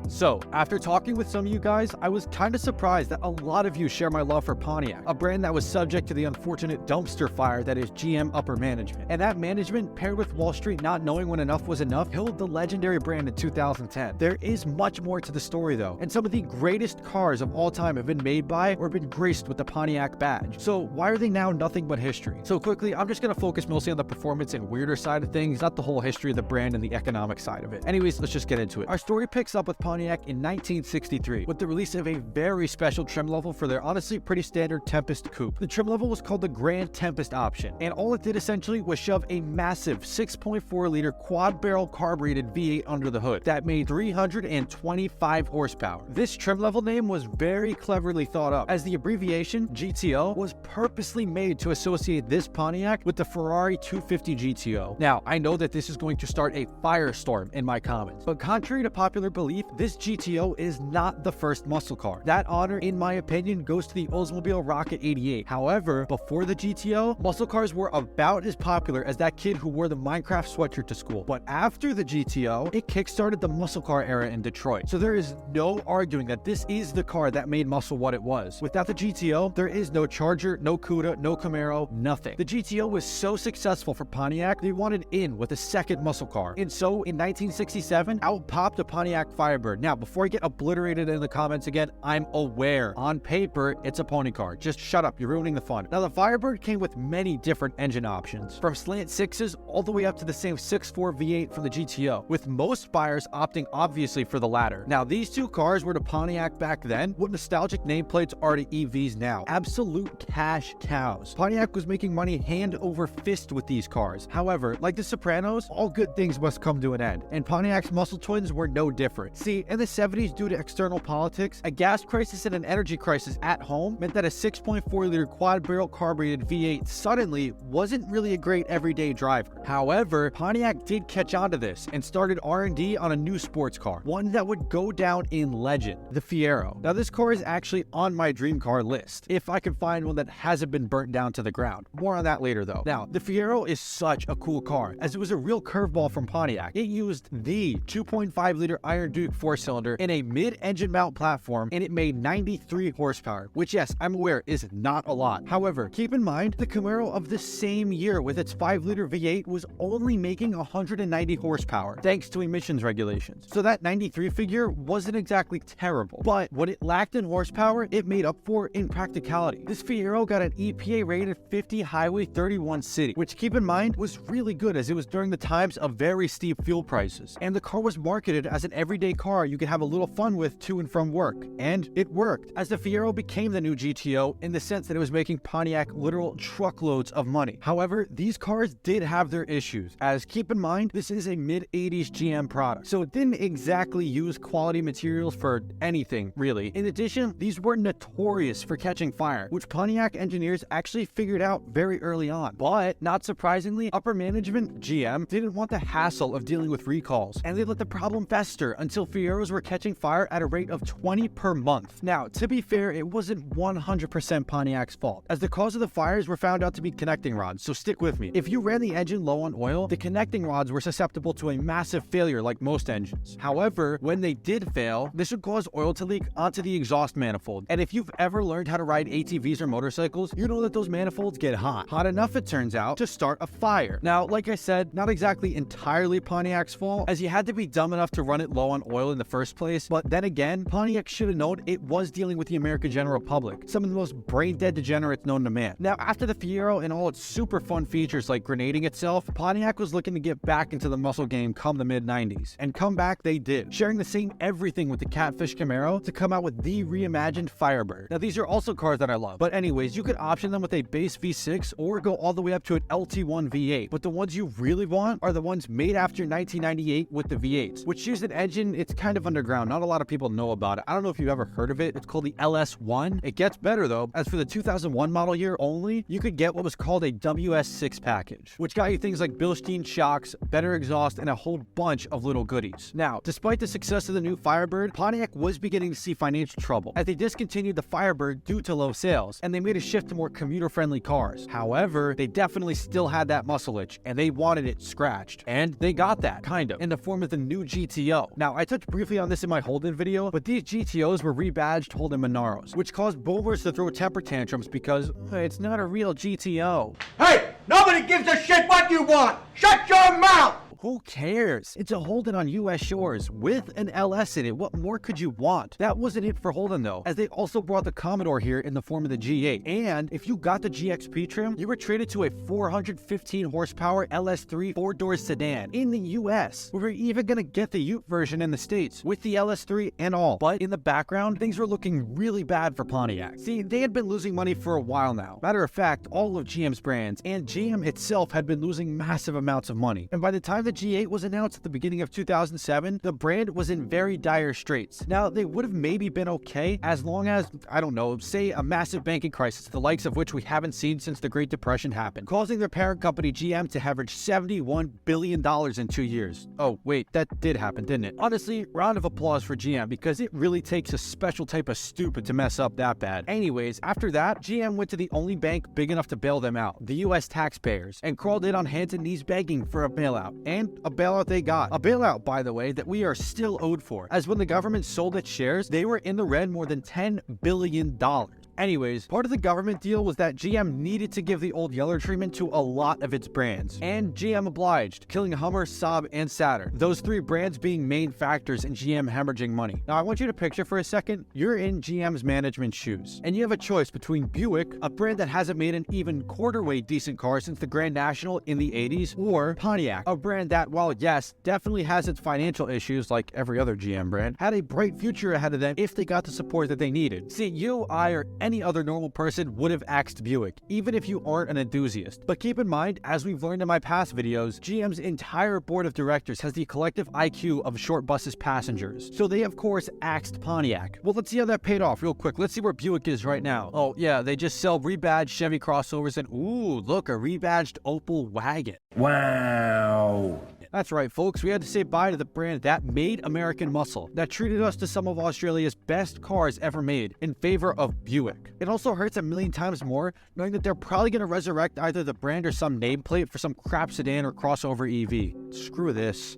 So, after talking with some of you guys, I was kind of surprised that a lot of you share my love for Pontiac, a brand that was subject to the unfortunate dumpster fire that is GM upper management. And that management, paired with Wall Street not knowing when enough was enough, killed the legendary brand in 2010. There is much more to the story though, and some of the greatest cars of all time have been made by or been graced with the Pontiac badge. So why are they now nothing but history? So quickly, I'm just going to focus mostly on the performance and weirder side of things, not the whole history of the brand and the economic side of it. Anyways, let's just get into it. Our story picks up with Pontiac in 1963 with the release of a very special trim level for their honestly pretty standard Tempest coupe. The trim level was called the Grand Tempest option, and all it did essentially was shove a massive 6.4 liter quad barrel carbureted V8 under the hood that made 325 horsepower. This trim level name was very cleverly thought up, as the abbreviation GTO was purposely made to associate this Pontiac with the Ferrari 250 GTO. Now, I know that this is going to start a firestorm in my comments, but contrary to popular belief, this GTO is not the first muscle car. That honor, in my opinion, goes to the Oldsmobile Rocket 88. However, before the GTO, muscle cars were about as popular as that kid who wore the Minecraft sweatshirt to school. But after the GTO, it kickstarted the muscle car era in Detroit. So there is no arguing that this is the car that made muscle what it was. Without the GTO, there is no Charger, no Cuda, no Camaro, nothing. The GTO was so successful for Pontiac, they wanted in with a second muscle car. And so in 1967, out popped the Pontiac Firebird. Now, before I get obliterated in the comments again, I'm aware. On paper, it's a pony car. Just shut up, you're ruining the fun. Now, the Firebird came with many different engine options, from slant 6s all the way up to the same 6.4 V8 from the GTO, with most buyers opting obviously for the latter. Now, these two cars were to Pontiac back then what nostalgic nameplates are to EVs now. Absolute cash cows. Pontiac was making money hand over fist with these cars. However, like the Sopranos, all good things must come to an end, and Pontiac's muscle twins were no different. See, in the 70s, due to external politics, a gas crisis and an energy crisis at home meant that a 6.4 liter quad barrel carbureted V8 suddenly wasn't really a great everyday driver. However, Pontiac did catch on to this and started R&D on a new sports car, one that would go down in legend, the Fiero. Now, this car is actually on my dream car list, if I can find one that hasn't been burnt down to the ground. More on that later though. Now, the Fiero is such a cool car, as it was a real curveball from Pontiac. It used the 2.5 liter Iron Duke 4-cylinder in a mid-engine mount platform, and it made 93 horsepower, which, yes, I'm aware is not a lot. However, keep in mind, the Camaro of the same year with its 5 liter V8 was only making 190 horsepower, thanks to emissions regulations. So that 93 figure wasn't exactly terrible, but what it lacked in horsepower, it made up for in practicality. This Fiero got an EPA rated 50 Highway 31 city, which, keep in mind, was really good as it was during the times of very steep fuel prices, and the car was marketed as an everyday car you could have a little fun with to and from work, and it worked, as the Fiero became the new GTO in the sense that it was making Pontiac literal truckloads of money. However, these cars did have their issues, as keep in mind, this is a mid-80s GM product, so it didn't exactly use quality materials for anything, really. In addition, these were notorious for catching fire, which Pontiac engineers actually figured out very early on. But, not surprisingly, upper management, GM, didn't want the hassle of dealing with recalls, and they let the problem fester until Fieros were catching fire at a rate of 20 per month. Now, to be fair, it wasn't 100% Pontiac's fault, as the cause of the fires were found out to be connecting rods, so stick with me. If you ran the engine low on oil, the connecting rods were susceptible to a massive failure like most engines. However, when they did fail, this would cause oil to leak onto the exhaust manifold, and if you've ever learned how to ride ATVs or motorcycles, you know that those manifolds get hot. Hot enough, it turns out, to start a fire. Now, like I said, not exactly entirely Pontiac's fault, as you had to be dumb enough to run it low on oil in the first place, but then again, Pontiac should have known it was dealing with the American general public, some of the most brain-dead degenerates known to man. Now, after the Fiero and all its super fun features like grenading itself, Pontiac was looking to get back into the muscle game come the mid-90s, and come back they did, sharing the same everything with the Catfish Camaro to come out with the reimagined Firebird. Now, these are also cars that I love, but anyways, you could option them with a base V6 or go all the way up to an LT1 V8, but the ones you really want are the ones made after 1998 with the V8s, which use an engine, it's kind of underground, not a lot of people know about it. I don't know if you've ever heard of it. It's called the LS1. It gets better though, as for the 2001 model year only, you could get what was called a WS6 package, which got you things like Bilstein shocks, better exhaust, and a whole bunch of little goodies. Now, despite the success of the new Firebird, Pontiac was beginning to see financial trouble as they discontinued the Firebird due to low sales, and they made a shift to more commuter-friendly cars. However, they definitely still had that muscle itch, and they wanted it scratched, and they got that, kind of, in the form of the new GTO. Now, I touched briefly on this in my Holden video, but these GTOs were rebadged Holden Monaros, which caused boomers to throw temper tantrums because it's not a real GTO. Hey, nobody gives a shit what you want! Shut your mouth! Who cares? It's a Holden on US shores with an LS in it. What more could you want? That wasn't it for Holden though, as they also brought the Commodore here in the form of the G8. And if you got the GXP trim, you were traded to a 415 horsepower LS3 4-door sedan in the US. We were even gonna get the Ute version in the States with the LS3 and all. But in the background, things were looking really bad for Pontiac. See, they had been losing money for a while now. Matter of fact, all of GM's brands and GM itself had been losing massive amounts of money. And by the time the G8 was announced at the beginning of 2007, the brand was in very dire straits. Now, they would have maybe been okay as long as, I don't know, say a massive banking crisis, the likes of which we haven't seen since the Great Depression happened, causing their parent company GM to average $71 billion in 2 years. Oh, wait, that did happen, didn't it? Honestly, round of applause for GM because it really takes a special type of stupid to mess up that bad. Anyways, after that, GM went to the only bank big enough to bail them out, the US taxpayers, and crawled in on hands and knees begging for a bailout. And a bailout they got. A bailout, by the way, that we are still owed for, as when the government sold its shares, they were in the red more than $10 billion. Anyways, part of the government deal was that GM needed to give the old Yeller treatment to a lot of its brands, and GM obliged, killing Hummer, Saab, and Saturn, those three brands being main factors in GM hemorrhaging money. Now I want you to picture for a second, you're in GM's management shoes, and you have a choice between Buick, a brand that hasn't made an even quarter-way decent car since the Grand National in the 80s, or Pontiac, a brand that, while yes, definitely has its financial issues like every other GM brand, had a bright future ahead of them if they got the support that they needed. See, you, I, or any other normal person would have axed Buick, even if you aren't an enthusiast. But keep in mind, as we've learned in my past videos, GM's entire board of directors has the collective IQ of short buses passengers. So they of course axed Pontiac. Well, let's see how that paid off real quick. Let's see where Buick is right now. Oh yeah, they just sell rebadged Chevy crossovers and ooh, look, a rebadged Opel wagon. Wow. That's right, folks, we had to say bye to the brand that made American muscle, that treated us to some of Australia's best cars ever made in favor of Buick. It also hurts a million times more knowing that they're probably going to resurrect either the brand or some nameplate for some crap sedan or crossover EV. Screw this.